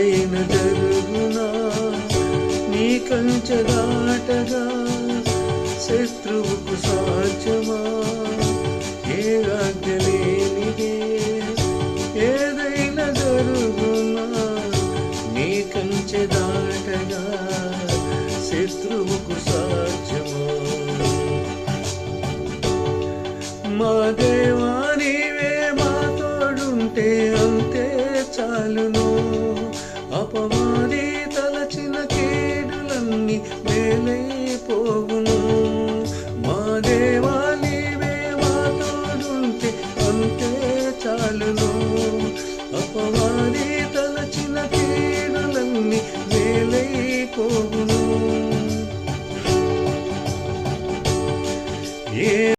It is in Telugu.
ఏదైనా జరుగునా నీ కంచె దాటగా శత్రువుకు సాధ్యమా ఏ ఆజ్ఞ లేనిదే ఏదైనా జరుగునా నీ కంచె దాటగా శత్రువుకు సాధ్యమా మా దేవా నీవే మా తోడుంటే అంతే చాలును అపవాది తలచిన కేడులన్నీ మేలైపోవును